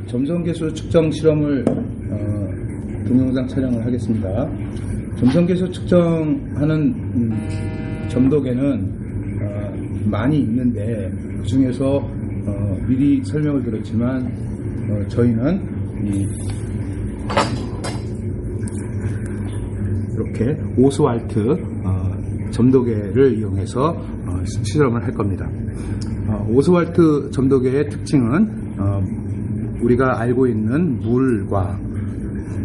점성계수 측정 실험을 동영상 촬영을 하겠습니다. 점성계수 측정하는 점도계는 많이 있는데 그 중에서 미리 설명을 드렸지만 저희는 이렇게 오스왈트 점도계를 이용해서 실험을 할 겁니다. 오스왈트 점도계의 특징은 우리가 알고 있는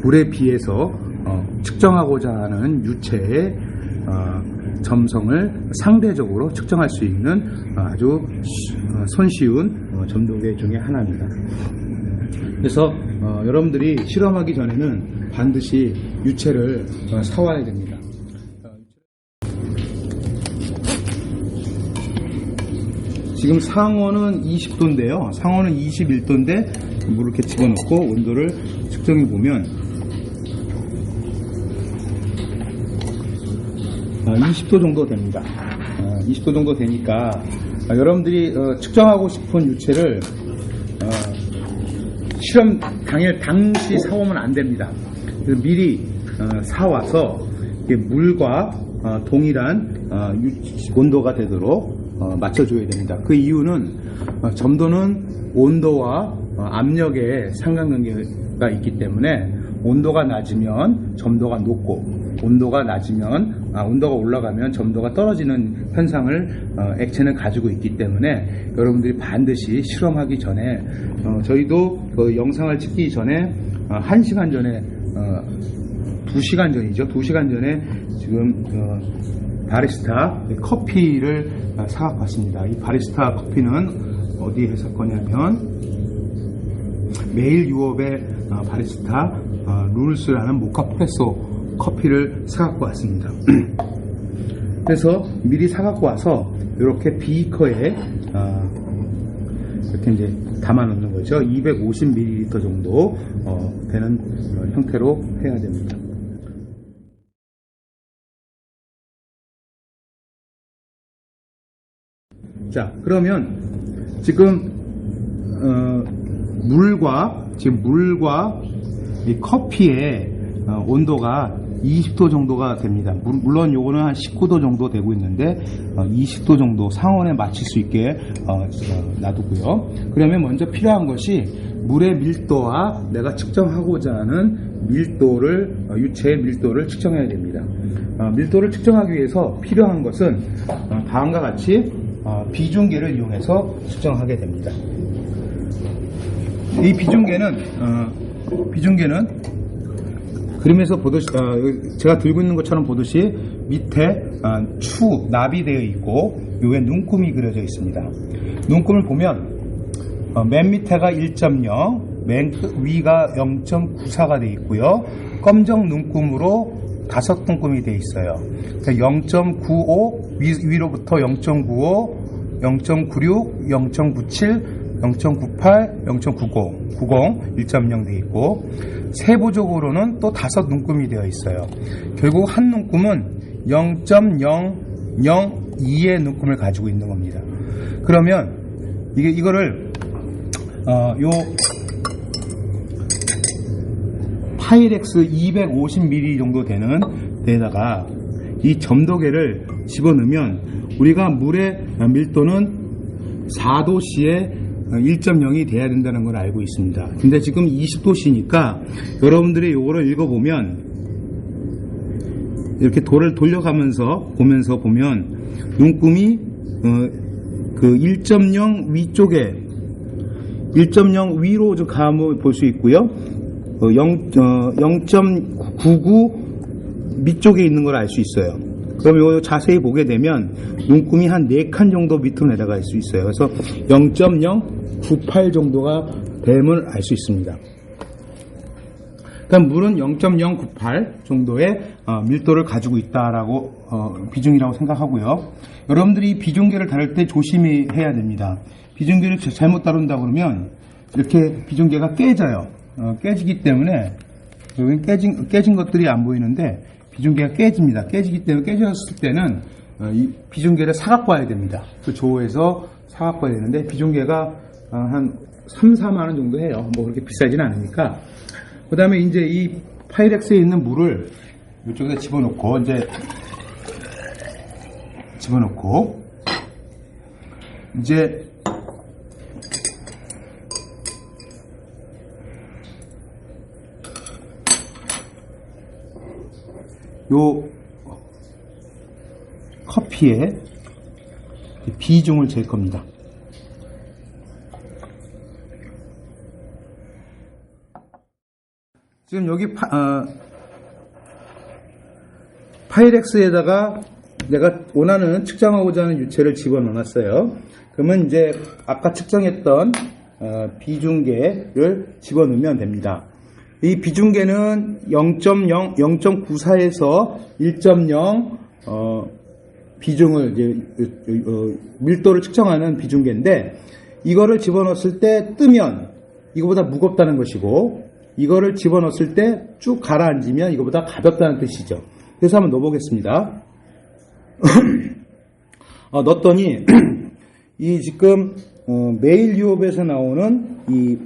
물에 비해서 측정하고자 하는 유체의 점성을 상대적으로 측정할 수 있는 아주 손쉬운 점도계 중에 하나입니다. 그래서 여러분들이 실험하기 전에는 반드시 유체를 사와야 됩니다. 지금 상온은 20도인데요. 상온은 21도인데 물을 이렇게 집어넣고 온도를 측정해 보면 20도 정도 됩니다. 20도 정도 되니까 여러분들이 측정하고 싶은 유체를 실험 당시 사오면 안 됩니다. 그래서 미리 사와서 물과 동일한 온도가 되도록 맞춰줘야 됩니다. 그 이유는 점도는 온도와 압력의 상관관계가 있기 때문에 온도가 낮으면 점도가 높고 온도가 올라가면 점도가 떨어지는 현상을 액체는 가지고 있기 때문에 여러분들이 반드시 실험하기 전에 저희도 그 영상을 찍기 전에 1시간 전에 2시간 전이죠. 2시간 전에 지금 바리스타 커피를 사갖고 왔습니다. 이 바리스타 커피는 어디에 살 거냐면 매일 유업의 바리스타 룰스라는 모카 프레소 커피를 사갖고 왔습니다. 그래서 미리 사갖고 와서 이렇게 비커에 이렇게 이제 담아 놓는 거죠. 250ml 정도 되는 형태로 해야 됩니다. 자, 그러면 지금 물과 이 커피의 온도가 20도 정도가 됩니다. 물론 요거는 한 19도 정도 되고 있는데 20도 정도 상온에 맞출 수 있게 놔두고요. 그러면 먼저 필요한 것이 물의 밀도와 내가 측정하고자 하는 유체의 밀도를 측정해야 됩니다. 밀도를 측정하기 위해서 필요한 것은 다음과 같이 비중계를 이용해서 측정하게 됩니다. 이 비중계는 그림에서 보듯이 제가 들고 있는 것처럼 보듯이 밑에 납이 되어 있고 위에 눈금이 그려져 있습니다. 눈금을 보면 맨 밑에가 1.0, 맨 위가 0.94가 되어 있고요. 검정 눈금으로 5눈금이 되어 있어요. 0.95 위로부터 0.95, 0.96, 0.97, 0.98, 0.90, 1.0 되어 있고 세부적으로는 또 5눈금이 되어 있어요. 결국 한 눈금은 0.002의 눈금을 가지고 있는 겁니다. 그러면 이거를 요 파이렉스 250ml 정도 되는 데다가 이 점도계를 집어넣으면 우리가 물의 밀도는 4도씨에 1.0이 돼야 된다는 걸 알고 있습니다. 근데 지금 20도씨니까 여러분들이 요거를 읽어보면 이렇게 돌을 돌려가면서 보면 눈금이 그 1.0 위쪽에 1.0 위로 좀 가면 볼 수 있고요. 0.99 밑쪽에 있는 걸 알 수 있어요. 그럼 이거 자세히 보게 되면 눈금이 한 4칸 정도 밑으로 내려갈 수 있어요. 그래서 0.098 정도가 됨을 알 수 있습니다. 그럼 물은 0.098 정도의 밀도를 가지고 있다라고 비중이라고 생각하고요. 여러분들이 비중계를 다룰 때 조심히 해야 됩니다. 비중계를 잘못 다룬다 그러면 이렇게 비중계가 깨져요. 깨지기 때문에 여기 깨진 것들이 안 보이는데 비중계가 깨집니다. 깨지기 때문에 깨졌을 때는 이 비중계를 사갖고 와야 됩니다. 그 조에서 사갖고 와야 되는데 비중계가 한 3, 4만 원 정도 해요. 뭐 그렇게 비싸진 않으니까. 그 다음에 이제 이 파이렉스에 있는 물을 이쪽에 집어넣고, 이제 요 커피에 비중을 잴 겁니다. 지금 여기 파이렉스에다가 내가 원하는 측정하고자 하는 유체를 집어넣어놨어요. 그러면 이제 아까 측정했던 비중계를 집어넣으면 됩니다. 이 비중계는 0.94에서 1.0 비중을 이제 밀도를 측정하는 비중계인데, 이거를 집어넣었을 때 뜨면 이거보다 무겁다는 것이고, 이거를 집어넣었을 때 쭉 가라앉으면 이거보다 가볍다는 뜻이죠. 그래서 한번 넣어보겠습니다. 넣었더니 이 지금 메일 유업에서 나오는 이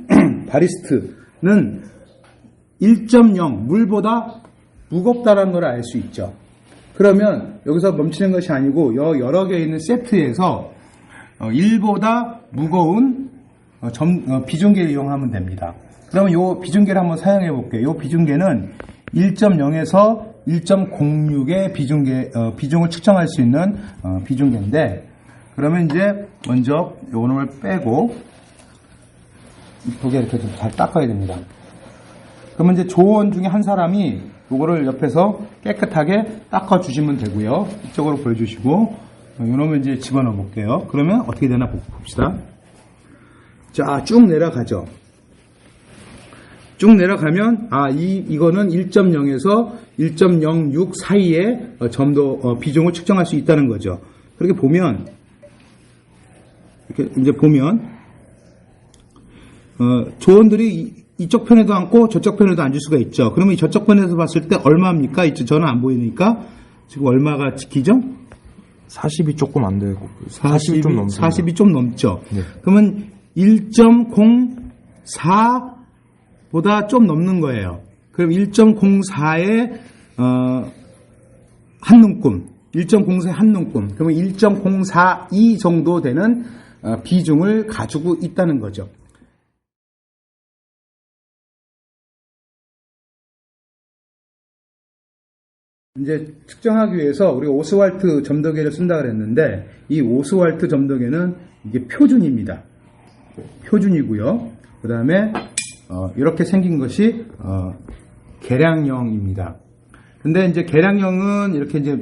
바리스트는 1.0 물보다 무겁다는 걸 알 수 있죠. 그러면 여기서 멈추는 것이 아니고 여러 개 있는 세트에서 1보다 무거운 비중계를 이용하면 됩니다. 그러면 이 비중계를 한번 사용해 볼게요. 이 비중계는 1.0에서 1.06의 비중을 측정할 수 있는 비중계인데, 그러면 이제 먼저 요 놈을 빼고 이쁘게 이렇게 좀 잘 닦아야 됩니다. 그러면 이제 조원 중에 한 사람이 요거를 옆에서 깨끗하게 닦아 주시면 되고요. 이쪽으로 보여주시고, 요 놈을 이제 집어넣어 볼게요. 그러면 어떻게 되나 봅시다. 자, 쭉 내려가죠. 쭉 내려가면 이거는 1.0에서 1.06 사이의 비중을 측정할 수 있다는 거죠. 그렇게 보면 이렇게 이제 보면 조원들이 이쪽 편에도 앉고 저쪽 편에도 앉을 수가 있죠. 그러면 이 저쪽 편에서 봤을 때 얼마입니까? 저는 안 보이니까 지금 얼마가 찍히죠? 40이 조금 안 되고 40이 좀 넘습니다. 40이 좀 넘죠. 네. 그러면 1.04보다 좀 넘는 거예요. 그럼 1.04의 한 눈금, 1.04의 한 눈금, 그러면 1.042 정도 되는 비중을 가지고 있다는 거죠. 이제 측정하기 위해서 우리가 오스왈트 점도계를 쓴다 그랬는데, 이 오스왈트 점도계는 이게 표준입니다. 표준이고요. 그 다음에 이렇게 생긴 것이 계량형입니다. 근데 이제 계량형은 이렇게 이제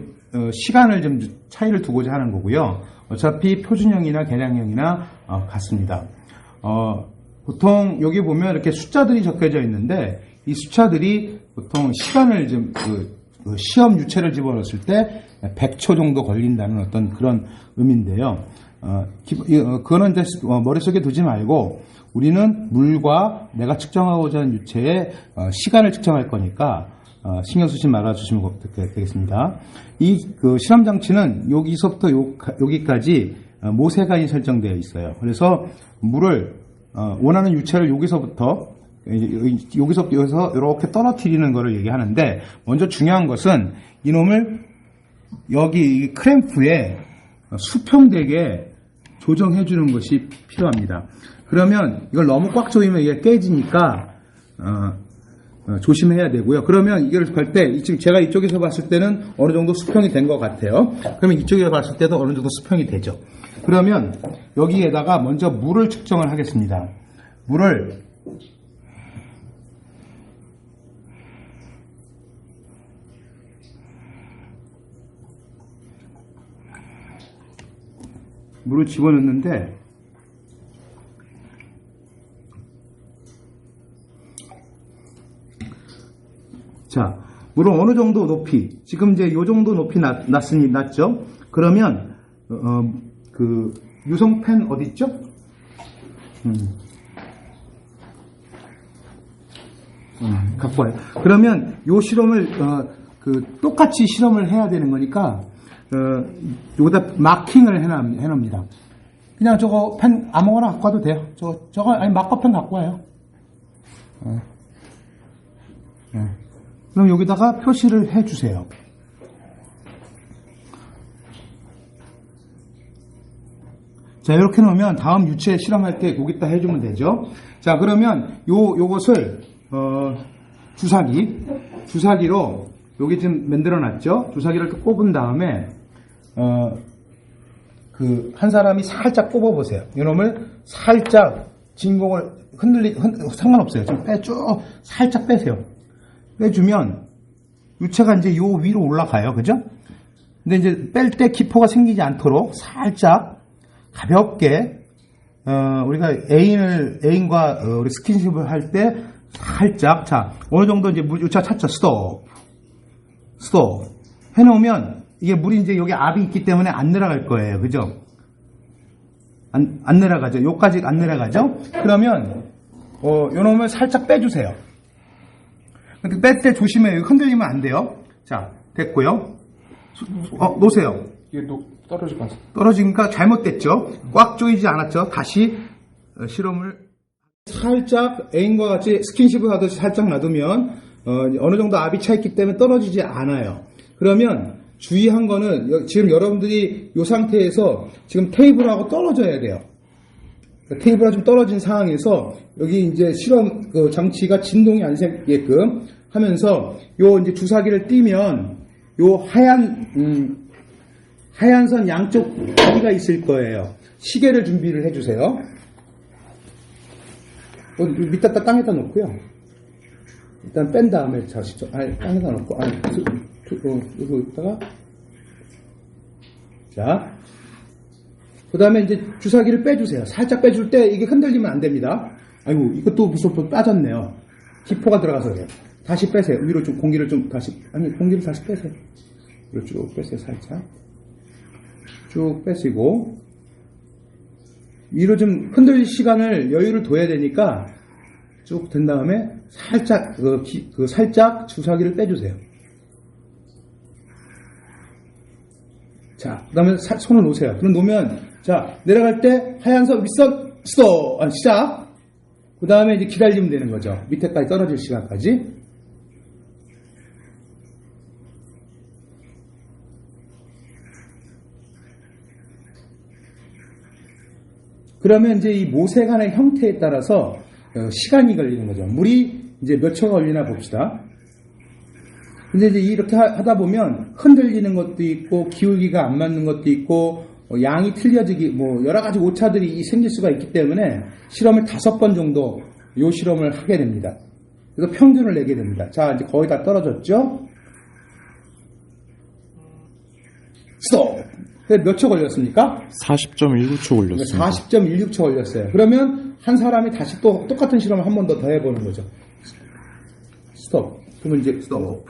시간을 좀 차이를 두고자 하는 거고요. 어차피 표준형이나 계량형이나 같습니다. 보통 여기 보면 이렇게 숫자들이 적혀져 있는데, 이 숫자들이 보통 시간을 좀 시험 유체를 집어넣었을 때 100초 정도 걸린다는 어떤 그런 의미인데요. 그거는 이제 머릿속에 두지 말고, 우리는 물과 내가 측정하고자 하는 유체의 시간을 측정할 거니까 신경 쓰지 말아주시면 되겠습니다. 이 실험 장치는 여기서부터 여기까지 모세관이 설정되어 있어요. 그래서 물을 원하는 유체를 여기서부터 이렇게 떨어뜨리는 것을 얘기하는데, 먼저 중요한 것은 이놈을 여기 크램프에 수평되게 조정해 주는 것이 필요합니다. 그러면 이걸 너무 꽉 조이면 이게 깨지니까 조심해야 되고요. 그러면 이걸 할 때 지금 제가 이쪽에서 봤을 때는 어느 정도 수평이 된 것 같아요. 그러면 이쪽에서 봤을 때도 어느 정도 수평이 되죠. 그러면 여기에다가 먼저 물을 측정을 하겠습니다. 물을 집어넣는데, 자, 물을 어느 정도 높이, 지금 이제 요 정도 높이 났죠? 그러면 그 유성펜 어디 있죠? 갖고 와요. 그러면 요 실험을 똑같이 실험을 해야 되는 거니까 여기다 마킹을 해놓습니다. 그냥 저거 펜 아무거나 갖고 와도 돼요. 저거 아니 마커펜 갖고 와요. 그럼 여기다가 표시를 해주세요. 자, 이렇게 놓으면 다음 유체 실험할 때 거기다 해주면 되죠. 자, 그러면 요것을 주사기로 여기 지금 만들어 놨죠. 주사기를 또 꼽은 다음에 한 사람이 살짝 꼽아보세요. 이놈을 살짝 진공을 상관없어요. 좀 쭉 살짝 빼세요. 빼주면 유체가 이제 요 위로 올라가요. 그죠? 근데 이제 뺄 때 기포가 생기지 않도록 살짝 가볍게 우리가 애인과 우리 스킨십을 할 때 살짝, 자, 어느 정도 이제 유체가 찼죠. 스톱 해놓으면 이게 물이 이제 여기 압이 있기 때문에 안 내려갈 거예요. 그죠? 안 내려가죠. 요까지 안 내려가죠? 그러면 요놈을 살짝 빼주세요. 근데 뺄 때 조심해요. 흔들리면 안 돼요. 자, 됐고요. 놓으세요. 이게 또 떨어질 것 같아요. 떨어지니까 잘못됐죠. 꽉 조이지 않았죠. 다시 실험을 살짝 애인과 같이 스킨십을 하듯이 살짝 놔두면 어느 정도 압이 차 있기 때문에 떨어지지 않아요. 그러면 주의한 거는 지금 여러분들이 이 상태에서 지금 테이블하고 떨어져야 돼요. 테이블하고 좀 떨어진 상황에서 여기 이제 실험 장치가 진동이 안 생기게끔 하면서 요 이제 주사기를 띄면 요 하얀 선 양쪽 길이가 있을 거예요. 시계를 준비를 해주세요. 밑에다 땅에다 놓고요. 일단 뺀 다음에 땅에다 놓고 이거 있다가 자, 그 다음에 이제 주사기를 빼주세요. 살짝 빼줄 때 이게 흔들리면 안 됩니다. 아이고 이것도 무슨 빠졌네요. 기포가 들어가서 그래요. 다시 빼세요. 위로 좀 공기를 다시 빼세요. 위로 쭉 빼세요. 살짝 쭉 빼시고 위로 좀 흔들릴 시간을 여유를 둬야 되니까 쭉 된 다음에 살짝 살짝 주사기를 빼주세요. 자, 그 다음에 손을 놓으세요. 그럼 놓으면 자 내려갈 때 하얀 선 윗선 스톱 시작. 그 다음에 이제 기다리면 되는 거죠. 밑에까지 떨어질 시간까지. 그러면 이제 이 모세관의 형태에 따라서 시간이 걸리는 거죠. 물이 이제 몇 초가 걸리나 봅시다. 근데 이제 이렇게 하다 보면 흔들리는 것도 있고 기울기가 안 맞는 것도 있고 양이 틀려지기 여러 가지 오차들이 생길 수가 있기 때문에 실험을 5번 정도 요 실험을 하게 됩니다. 그래서 평균을 내게 됩니다. 자, 이제 거의 다 떨어졌죠? 스톱! 몇 초 걸렸습니까? 40.19초 걸렸습니다. 40.16초 걸렸어요. 그러면 한 사람이 다시 또 똑같은 실험을 한 번 더 해보는 거죠. 스톱. 그러면 이제 스톱.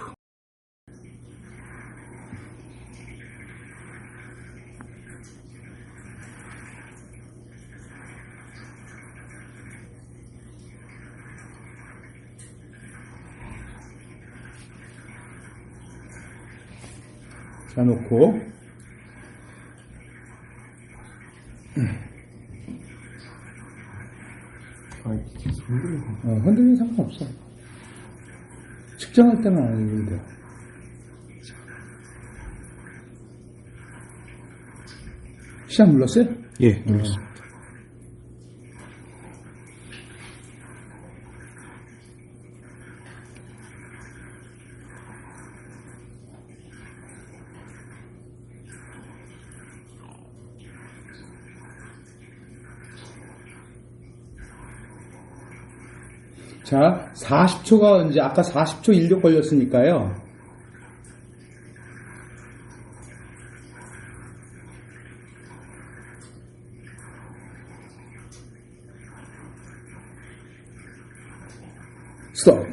자, 놓고 흔들리는 상관없어. 측정할 때만 안 해도 돼요. 시작 눌렀어요? 예, 눌렀습니다. 자, 40초가 이제 아까 40초 인력 걸렸으니까요. 스톱.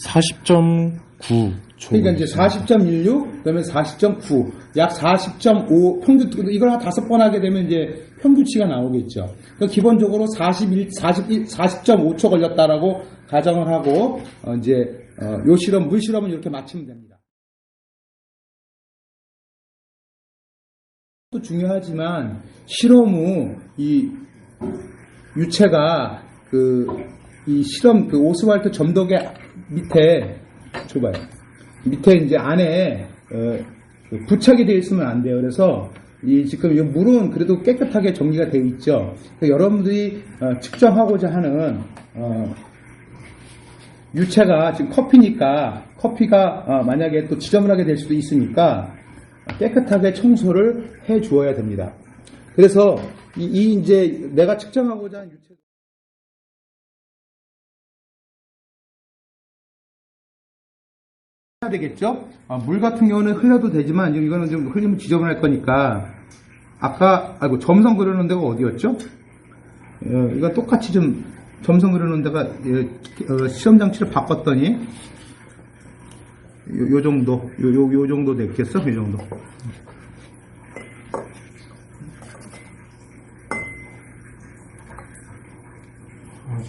40.9초. 그러니까 이제 40.16, 그다음에 40.9, 약 40.5 평균, 이걸 한 5번 하게 되면 이제 평균치가 나오겠죠. 그러니까 기본적으로 40.5초 걸렸다라고 가정을 하고 요 실험, 물 실험은 이렇게 마치면 됩니다. 또 중요하지만 실험 후 이 유체가 이 실험 오스왈트 점독의 밑에 줘봐요. 밑에 이제 안에 부착이 되어 있으면 안 돼요. 그래서 지금 이 물은 그래도 깨끗하게 정리가 되어 있죠. 여러분들이 측정하고자 하는 유체가 지금 커피가 만약에 또 지점을 하게 될 수도 있으니까 깨끗하게 청소를 해 주어야 됩니다. 그래서 이제 내가 측정하고자 하는 유체 해야 되겠죠? 물 같은 경우는 흘려도 되지만 이거는 좀 흘리면 지저분할 거니까 점성 그려놓은 데가 어디였죠? 이거 똑같이 좀 점성 그려놓은 데가 시험 장치를 바꿨더니 요 정도 됐겠어? 이 정도.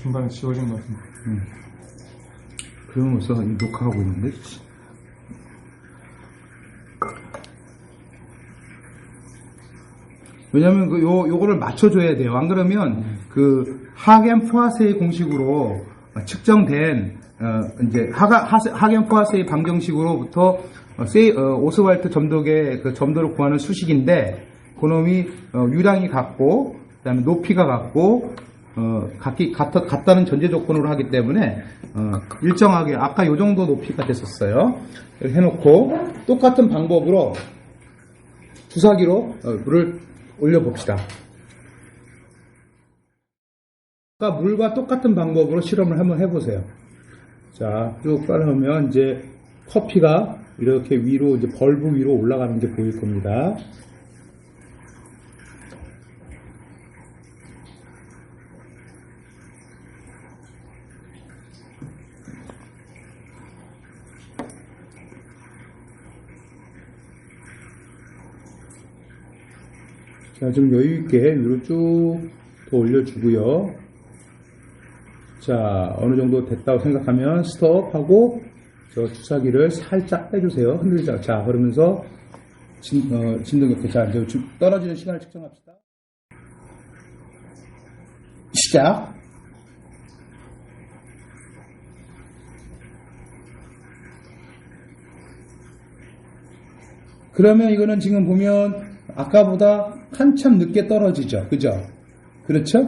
중간에 지워진 것 같은데. 그러면 벌써 녹화하고 있는데. 왜냐면 요거를 맞춰줘야 돼요. 안 그러면 하겐 포아세의 공식으로 측정된 이제 하겐 포아세의 방정식으로부터 오스왈트 점독의 점도를 구하는 수식인데 그놈이 유량이 같고 그다음에 높이가 같고 같다는 전제 조건으로 하기 때문에 일정하게 아까 요 정도 높이가 됐었어요. 이렇게 해놓고 똑같은 방법으로 주사기로 물을 올려봅시다. 아까 물과 똑같은 방법으로 실험을 한번 해보세요. 자, 쭉 따라오면 이제 커피가 이렇게 위로 이제 벌브 위로 올라가는 게 보일 겁니다. 자, 좀 여유있게 위로 쭉 더 올려주고요. 자, 어느 정도 됐다고 생각하면 스톱하고 저 주사기를 살짝 빼주세요. 흔들자. 자, 그러면서 진동 옆에 자, 이제 떨어지는 시간을 측정합시다. 시작. 그러면 이거는 지금 보면 아까보다 한참 늦게 떨어지죠. 그죠? 그렇죠?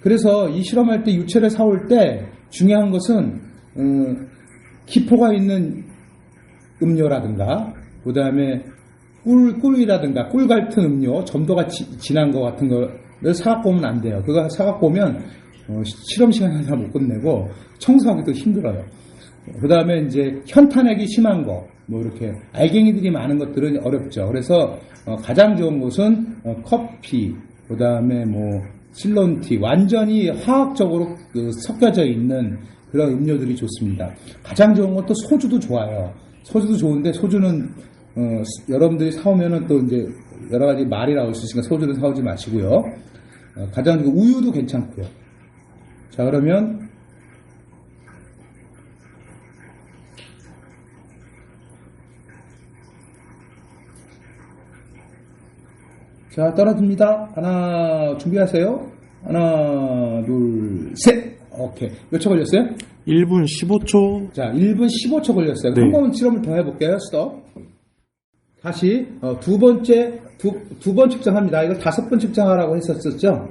그래서 이 실험할 때 유체를 사올 때 중요한 것은 기포가 있는 음료라든가 그 다음에 꿀이라든가 꿀 같은 음료 점도가 진한 거 같은 거를 사갖고 오면 안 돼요. 그거 사갖고 오면 실험 시간에 다 못 끝내고 청소하기도 힘들어요. 그 다음에 이제 현탄액이 심한 거 뭐 이렇게 알갱이들이 많은 것들은 어렵죠. 그래서 가장 좋은 것은 커피, 그 다음에 뭐 실론티, 완전히 화학적으로 섞여져 있는 그런 음료들이 좋습니다. 가장 좋은 것도 소주도 좋아요. 소주도 좋은데 소주는 여러분들이 사오면은 또 이제 여러 가지 말이 나올 수 있으니까 소주는 사오지 마시고요. 가장 좋은 우유도 괜찮고요. 자, 그러면 자, 떨어집니다. 하나, 준비하세요. 하나, 둘, 셋. 오케이. 몇 초 걸렸어요? 1분 15초. 자, 1분 15초 걸렸어요. 네. 한 번 실험을 더 해볼게요. 스톱. 다시, 두 번 측정합니다. 이걸 5번 측정하라고 했었죠?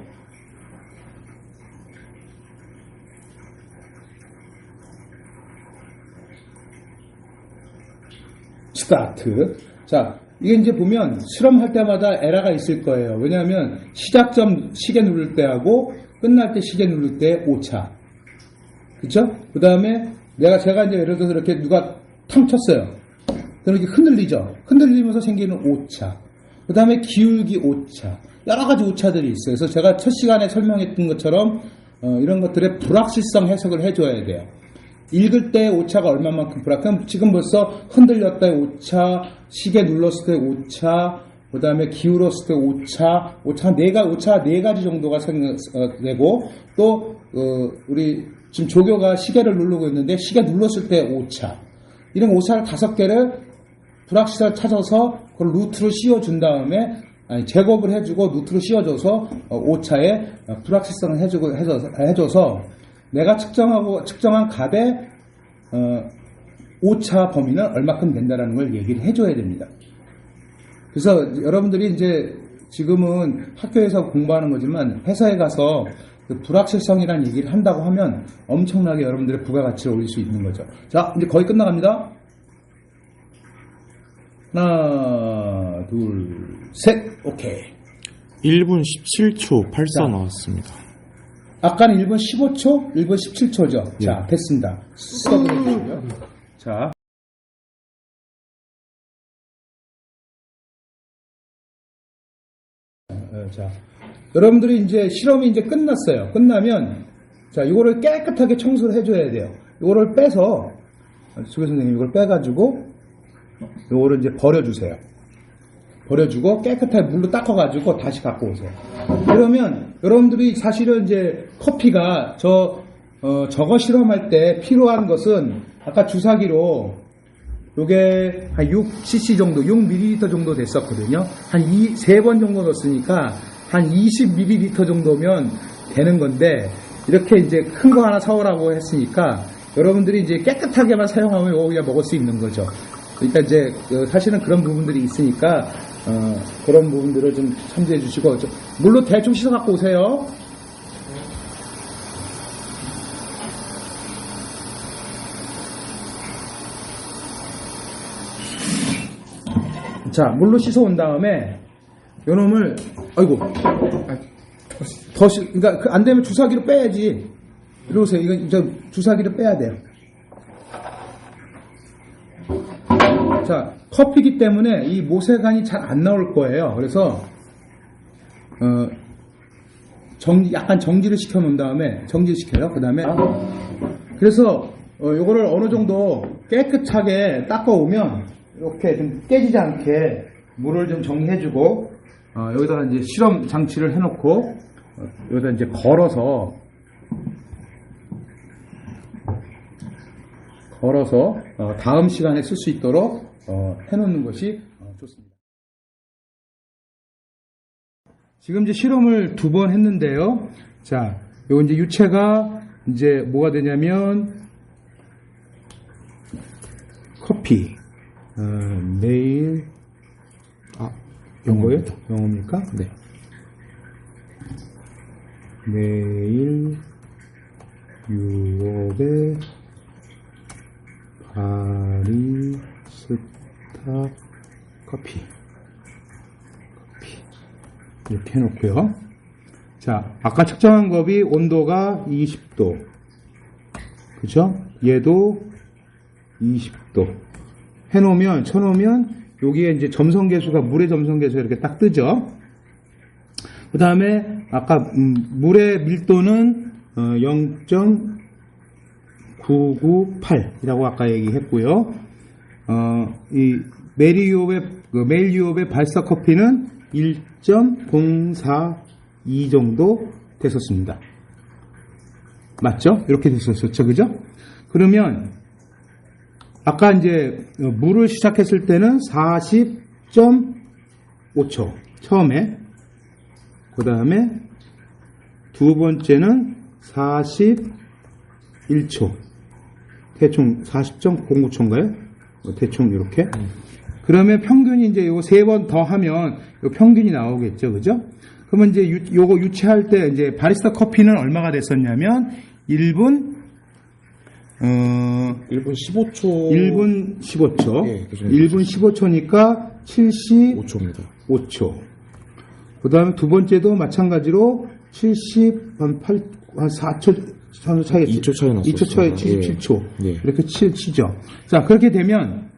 스타트. 자, 이게 이제 보면 실험할 때마다 에러가 있을 거예요. 왜냐하면 시작점 시계 누를 때하고 끝날 때 시계 누를 때 오차. 그쵸? 그 다음에 제가 이제 예를 들어서 이렇게 누가 탕 쳤어요. 그럼 이렇게 흔들리죠? 흔들리면서 생기는 오차. 그 다음에 기울기 오차. 여러 가지 오차들이 있어요. 그래서 제가 첫 시간에 설명했던 것처럼 이런 것들의 불확실성 해석을 해줘야 돼요. 읽을 때 오차가 얼마만큼 그럼 지금 벌써 흔들렸다의 오차, 시계 눌렀을 때 오차, 그 다음에 기울었을 때 오차 네 가지 정도가 되고, 또, 우리 지금 조교가 시계를 누르고 있는데, 시계 눌렀을 때 오차. 이런 오차를 5개를 불확실을 찾아서 그걸 루트를 씌워준 다음에, 제곱을 해주고 루트로 씌워줘서 오차에 불확실성을 해줘서 내가 측정한 값의 오차 범위는 얼마큼 된다라는 걸 얘기를 해줘야 됩니다. 그래서 여러분들이 이제 지금은 학교에서 공부하는 거지만 회사에 가서 그 불확실성이라는 얘기를 한다고 하면 엄청나게 여러분들의 부가가치를 올릴 수 있는 거죠. 자, 이제 거의 끝나갑니다. 하나, 둘, 셋, 오케이. 1분 17초 84 자. 나왔습니다. 아까는 1분 15초, 1분 17초죠. 예. 자, 됐습니다. 스톱을 해주시고요. 자. 자, 여러분들이 이제 실험이 이제 끝났어요. 끝나면, 자, 이거를 깨끗하게 청소를 해줘야 돼요. 이거를 빼서, 수교 선생님 이걸 빼가지고, 이거를 이제 버려주세요. 버려주고 깨끗하게 물로 닦아가지고 다시 갖고 오세요. 그러면 여러분들이 사실은 이제 커피가 저거 실험할 때 필요한 것은 아까 주사기로 요게 한 6cc 정도, 6ml 정도 됐었거든요. 한 3번 정도 넣었으니까 한 20ml 정도면 되는 건데 이렇게 이제 큰 거 하나 사오라고 했으니까 여러분들이 이제 깨끗하게만 사용하면 이거 그냥 먹을 수 있는 거죠. 그러니까 이제 사실은 그런 부분들이 있으니까 그런 부분들을 좀 참조해 주시고 물로 대충 씻어 갖고 오세요. 자, 물로 씻어 온 다음에 요놈을 아이고 그러니까 안 되면 주사기로 빼야지. 이리 오세요. 이거 주사기로 빼야 돼요. 자, 커피기 때문에 이 모세관이 잘 안 나올 거예요. 그래서 약간 정지를 시켜 놓은 다음에 정지시켜요. 그 다음에 그래서 요거를 어느 정도 깨끗하게 닦아 오면 이렇게 좀 깨지지 않게 물을 좀 정리해주고 여기다가 이제 실험 장치를 해놓고 여기다 이제 걸어서 다음 시간에 쓸 수 있도록 해놓는 것이 좋습니다. 지금 이제 실험을 2번 했는데요. 자, 요 이제 유체가 이제 뭐가 되냐면 커피, 매일 영어예요? 영어입니까? 네. 매일 유업의 바리스타 커피 이렇게 해놓고요. 자, 아까 측정한 컵이 온도가 20도, 그죠? 얘도 20도 해놓으면 쳐놓으면 여기에 이제 점성계수가 물의 점성계수가 이렇게 딱 뜨죠. 그 다음에 아까 물의 밀도는 0.998이라고 아까 얘기했고요. 이 매일 유업의 발사 커피는 1.042 정도 됐었습니다. 맞죠? 이렇게 됐었죠, 그죠? 그러면 아까 이제 물을 시작했을 때는 40.5초 처음에, 그 다음에 두 번째는 41초, 대충 40.09초인가요? 대충 이렇게. 그러면 평균이 이제 요거 3번 더 하면 요 평균이 나오겠죠, 그죠? 그러면 이제 요거 유치할 때 이제 바리스타 커피는 얼마가 됐었냐면 1분 15초. 1분 15초. 예, 그죠. 1분 15초니까 75초. 5초입니다. 그 다음에 두 번째도 마찬가지로 4초 차이. 2초 차이 났었어요. 2초 차이 77초. 예. 이렇게 치죠. 자, 그렇게 되면,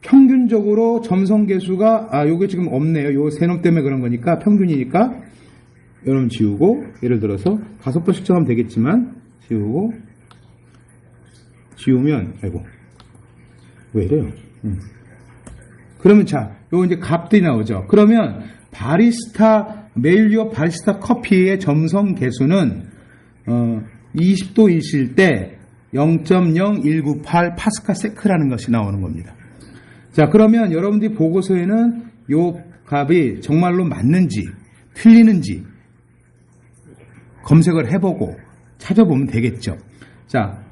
평균적으로 점성계수가, 요게 지금 없네요. 요 세놈 때문에 그런 거니까, 평균이니까, 여러분 지우고, 예를 들어서 5번 측정하면 되겠지만, 지우면, 아이고, 왜 이래요? 그러면 자, 요 이제 값들이 나오죠. 그러면 매일 유업 바리스타 커피의 점성 계수는 20도이실 때 0.0198 파스칼 세크라는 것이 나오는 겁니다. 자, 그러면 여러분들이 보고서에는 요 값이 정말로 맞는지 틀리는지 검색을 해보고 찾아보면 되겠죠. 자,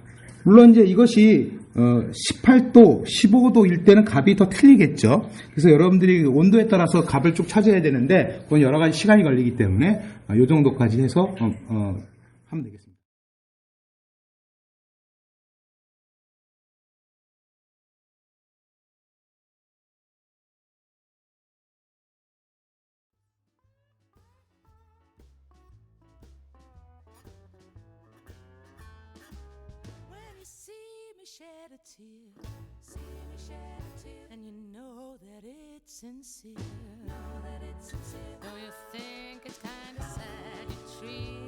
물론 이제 이것이 18도, 15도일 때는 값이 더 틀리겠죠. 그래서 여러분들이 온도에 따라서 값을 쭉 찾아야 되는데 그건 여러 가지 시간이 걸리기 때문에 이 정도까지 해서 하면 되겠습니다. When you see me shed a tear, and you know that it's sincere, though you think it's kind of sad, you treat